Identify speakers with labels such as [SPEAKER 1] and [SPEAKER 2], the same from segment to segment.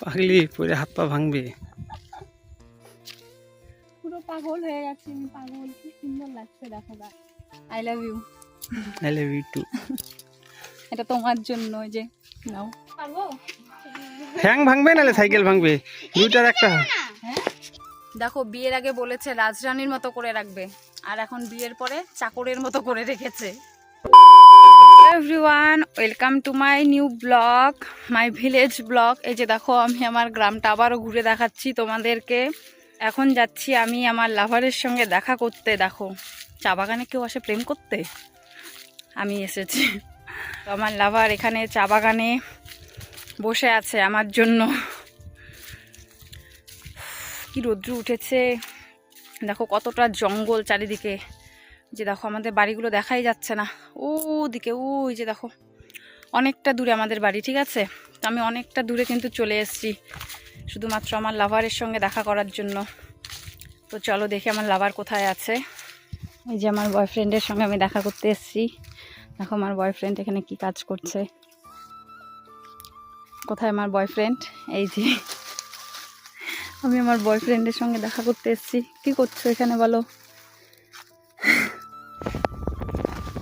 [SPEAKER 1] পাগলি পরে হাত পা ভাঙবে।
[SPEAKER 2] পুরো পাগল হয়ে গেছে আমি, পাগল। কি সুন্দর লাগছে দেখো গা। I love you.
[SPEAKER 1] I love you too.
[SPEAKER 2] এটা তোমার জন্য, ওই যে নাও। পারবো?
[SPEAKER 1] ঠ্যাং ভাঙবে নালে সাইকেল ভাঙবে, দুইটার একটা।
[SPEAKER 2] দেখো বিয়ের আগে বলেছে রাজরানীর মতো করে রাখবে, আর এখন বিয়ের পরে চাকরের মতো করে রেখেছে। Everyone, welcome to my new blog, my village blog. এই যে দেখো আমি আমার গ্রামটা আবারও ঘুরে দেখাচ্ছি তোমাদেরকে। এখন যাচ্ছি আমি আমার লাভারের সঙ্গে দেখা করতে। দেখো চা বাগানে কেউ আসে প্রেম করতে, আমি এসেছি। তো আমার লাভার এখানে চা বাগানে বসে আছে আমার জন্য। কি রৌদ্র উঠেছে, দেখো কতটা জঙ্গল চারিদিকে। যে দেখো আমাদের বাড়িগুলো দেখাই যাচ্ছে না, ও দিকে ওই যে দেখো অনেকটা দূরে আমাদের বাড়ি, ঠিক আছে। তো আমি অনেকটা দূরে কিন্তু চলে এসেছি শুধুমাত্র আমার লাভারের সঙ্গে দেখা করার জন্য। তো চলো দেখি আমার লাভার কোথায় আছে। এই যে আমার বয়ফ্রেন্ডের সঙ্গে আমি দেখা করতে এসেছি। দেখো আমার বয়ফ্রেন্ড এখানে কি কাজ করছে। কোথায় আমার বয়ফ্রেন্ড? এই যে আমি আমার বয়ফ্রেন্ডের সঙ্গে দেখা করতে এসেছি। কি করছো এখানে বলো?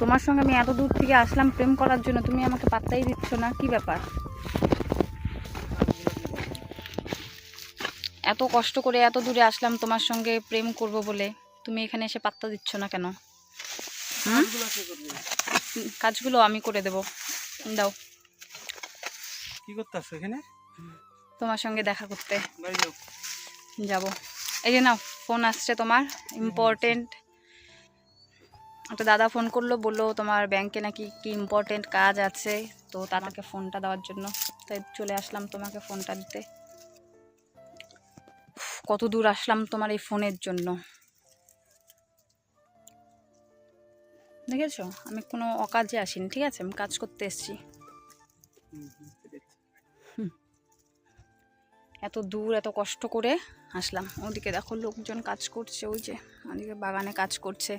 [SPEAKER 2] তোমার সঙ্গে আমি এত দূর থেকে আসলাম প্রেম করার জন্য, তুমি আমাকে পাত্তাই দিচ্ছ না, কি ব্যাপার? এত কষ্ট করে এত দূরে আসলাম তোমার সঙ্গে প্রেম করব বলে, তুমি এখানে এসে পাত্তা দিচ্ছ না কেন? কাজগুলো আমি করে দেব, দাও।
[SPEAKER 1] কি করতেছ এখানে?
[SPEAKER 2] তোমার সঙ্গে দেখা করতে যাব। এই যে নাও, ফোন আসছে তোমার, ইম্পর্টেন্ট। একটা দাদা ফোন করলো, বললো তোমার ব্যাংকে নাকি কি ইম্পর্টেন্ট কাজ আছে, তো তাদেরকে ফোনটা দেওয়ার জন্য তাই চলে আসলাম তোমাকে ফোনটা দিতে। কত দূর আসলাম তোমার এই ফোনের জন্য, দেখেছো? আমি কোনো অকাজে আসিনি, ঠিক আছে, আমি কাজ করতে এসেছি। এত দূর এত কষ্ট করে আসলাম। ওদিকে দেখো লোকজন কাজ করছে, ওই যে ওদিকে বাগানে কাজ করছে।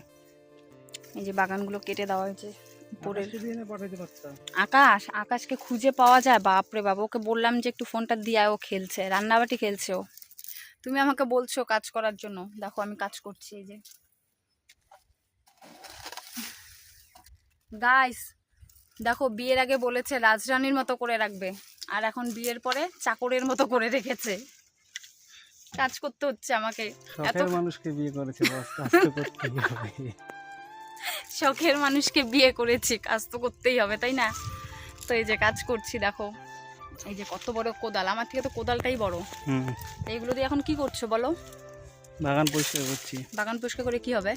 [SPEAKER 2] এই যে বাগানগুলো কেটে দেওয়া হয়েছে। আকাশকে খুঁজে পাওয়া যায়? বাপরে বাবা, ওকে বললাম যে একটু ফোনটা দিয়ে, ও খেলছে, রান্নাবাটি খেলছে ও। তুমি আমাকে বলছো কাজ করার জন্য, দেখো আমি কাজ করছি। এই যে গাইস দেখো, বিয়ের আগে বলেছে রাজরানীর মতো করে রাখবে, আর এখন বিয়ের পরে চাকরের মতো করে রেখেছে। কাজ করতে হচ্ছে আমাকে। এত
[SPEAKER 1] মানুষকে বিয়ে করেছে,
[SPEAKER 2] শখের মানুষকে বিয়ে করেছি, কাজ তো করতেই হবে, তাই না? তো এই যে কাজ করছি, দেখো এই যে কত বড় কোদাল, আমার থেকে তো কোদালটাই বড়। এইগুলো দিয়ে এখন কি করছো বলো?
[SPEAKER 1] বাগান পরিষ্কার করছি।
[SPEAKER 2] বাগান পরিষ্কার করে কি হবে?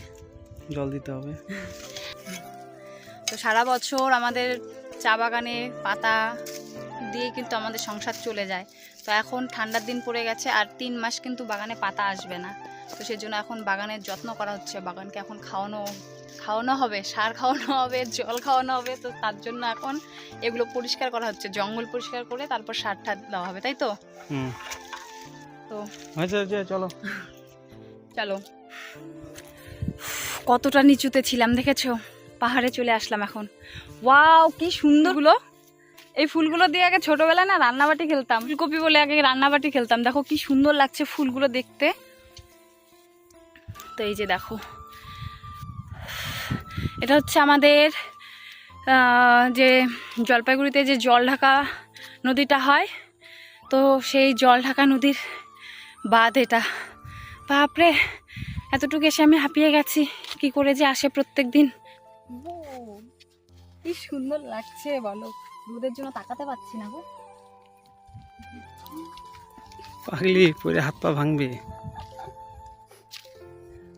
[SPEAKER 1] জল দিতে হবে।
[SPEAKER 2] তো সারা বছর আমাদের চা বাগানে পাতা দিয়ে কিন্তু আমাদের সংসার চলে যায়। তো এখন ঠান্ডার দিন পড়ে গেছে, আর 3 মাস কিন্তু বাগানে পাতা আসবে না। তো সেই জন্য এখন বাগানের যত্ন করা হচ্ছে, বাগানকে এখন খাওয়ানো হবে, সার খাওয়ানো হবে, জল খাওয়ানো হবে। তো তার জন্য এখন এগুলো পরিষ্কার করা হচ্ছে, জঙ্গল পরিষ্কার করে তারপর সার ঠার দেওয়া হবে, তাই তো? তো
[SPEAKER 1] চলো
[SPEAKER 2] চলো। কতটা নিচুতে ছিলাম দেখেছো, পাহাড়ে চলে আসলাম এখন। ওয়াও কি সুন্দরগুলো! এই ফুলগুলো দিয়ে আগে ছোটবেলায় না রান্নাবাটি খেলতাম, ফুলকপি বলে আগে রান্নাবাটি খেলতাম। দেখো কি সুন্দর লাগছে ফুলগুলো দেখতে। তো এই যে দেখো, এটা হচ্ছে আমাদের যে জলপাইগুড়িতে যে জলঢাকা নদীটা হয়, তো সেই জলঢাকা নদীর বাঁধ এটা। বাপরে, এতটুকু এসে আমি হাঁপিয়ে গেছি। কি করে যে আসে প্রত্যেক দিন। কি সুন্দর লাগছে বলো, রোদের জন্য তাকাতে পারছি না গো।
[SPEAKER 1] পাগলি পরে হাত পা ভাঙবে।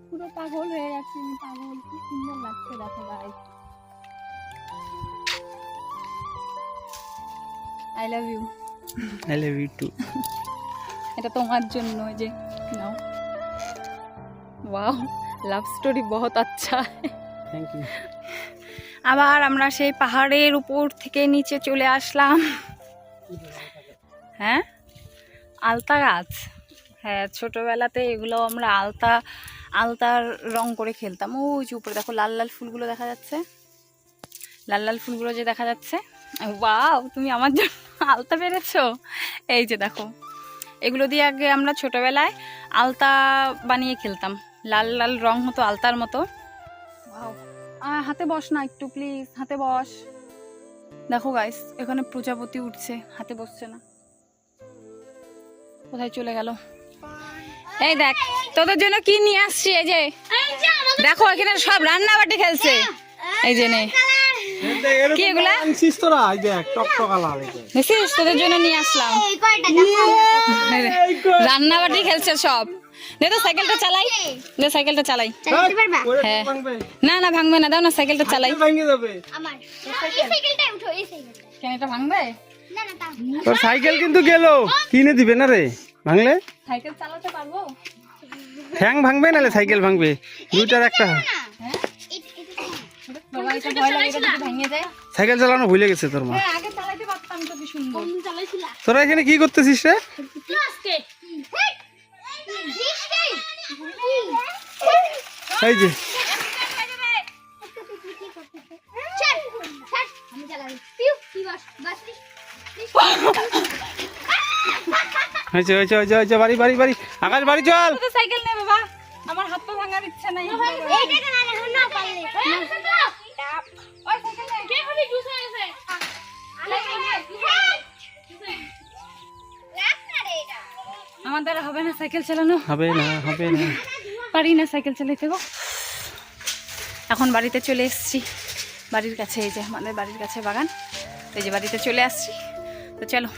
[SPEAKER 2] পুরো পাগল হয়ে গেছে আমি, পাগল। কি সুন্দর লাগছে দেখো guys. I love you.
[SPEAKER 1] I love you too.
[SPEAKER 2] এটা তোমার জন্য, ওই যে নাও। ওয়াও, লাভ স্টোরি বহুত আচ্ছা।
[SPEAKER 1] Thank you.
[SPEAKER 2] আবার আমরা সেই পাহাড়ের উপর থেকে নিচে চলে আসলাম। হ্যাঁ, আলতা গাছ। হ্যাঁ, ছোটবেলাতে এগুলো আমরা আলতার রং করে খেলতাম। ওই যে উপরে দেখো লাল লাল ফুলগুলো দেখা যাচ্ছে, লাল লাল ফুলগুলো যে দেখা যাচ্ছে। ওয়াও, তুমি আমার জন্য আলতা পেরেছো। এই যে দেখো, এগুলো দিয়ে আগে আমরা ছোটবেলায় আলতা বানিয়ে খেলতাম, লাল লাল রং হতো আলতার মতো। হাতে বস না একটু প্লিজ, হাতে বস। দেখো গাইস, এখানে প্রজাপতি উঠছে, হাতে বসছে না, কোথায় চলে গেল? এই দেখ তোদের জন্য কি নিয়ে আসছি, এই যে দেখো এখানে সব রান্না বাটি খেলছে, এই যে নে কি এগুলা
[SPEAKER 1] আনছিস তোরা? এই দেখ টকটকা লাল,
[SPEAKER 2] দেখছিস তোদের জন্য নিয়ে আসলাম। রান্না বাটি খেলছে সব। দে তো সাইকেলটা চালাই, দে সাইকেলটা চালাই। হ্যাঁ না না ভাঙবে না, দাও না সাইকেলটা চালাই।
[SPEAKER 1] ভেঙে যাবে
[SPEAKER 3] আমার এই সাইকেলটা উঠো, এই সাইকেলটা
[SPEAKER 2] কেন এটা ভাঙবে?
[SPEAKER 3] না না তা
[SPEAKER 1] তোর সাইকেল কিন্তু গেল, কিনে দিবে না রে ভাঙলে?
[SPEAKER 2] সাইকেল চালাতে পারবো?
[SPEAKER 1] ঠ্যাং ভাঙবে নালে সাইকেল ভাঙবে, দুইটার একটা।
[SPEAKER 2] বাবা এটা ভয় লাগে, এটা যদি ভেঙে যায়।
[SPEAKER 1] সাইকেল চালানো ভুলে গেছে তোর মা।
[SPEAKER 2] হ্যাঁ আগে চালাতে পারতাম তো, কি সুন্দর।
[SPEAKER 3] তুমি চালাইছিলা
[SPEAKER 1] তোরা এখানে কি করতেছিস রে?
[SPEAKER 3] প্লাস্টিক
[SPEAKER 1] এই যে
[SPEAKER 3] আমি চালাই পিউ কি বাস বাস
[SPEAKER 1] হয়েছে হয়েছে হয়েছে হয়েছে, বাড়ি বাড়ি বাড়ি, আকাশ বাড়ি চল।
[SPEAKER 2] তো সাইকেল নে বাবা, আমার হাত পা ভাঙার ইচ্ছা নাই।
[SPEAKER 3] এইটা না এখন না পারলে ওই সাইকেল নে কে হলি জুস হয়ে গেছে
[SPEAKER 2] আমার দ্বারা হবে না সাইকেল চালানো,
[SPEAKER 1] হবে না হবে না।
[SPEAKER 2] পারি না সাইকেল চালাতে গো। এখন বাড়িতে চলে এসেছি, বাড়ির কাছে, এই যে আমাদের বাড়ির কাছে বাগান, এই যে বাড়িতে চলে আসছি। তো চলো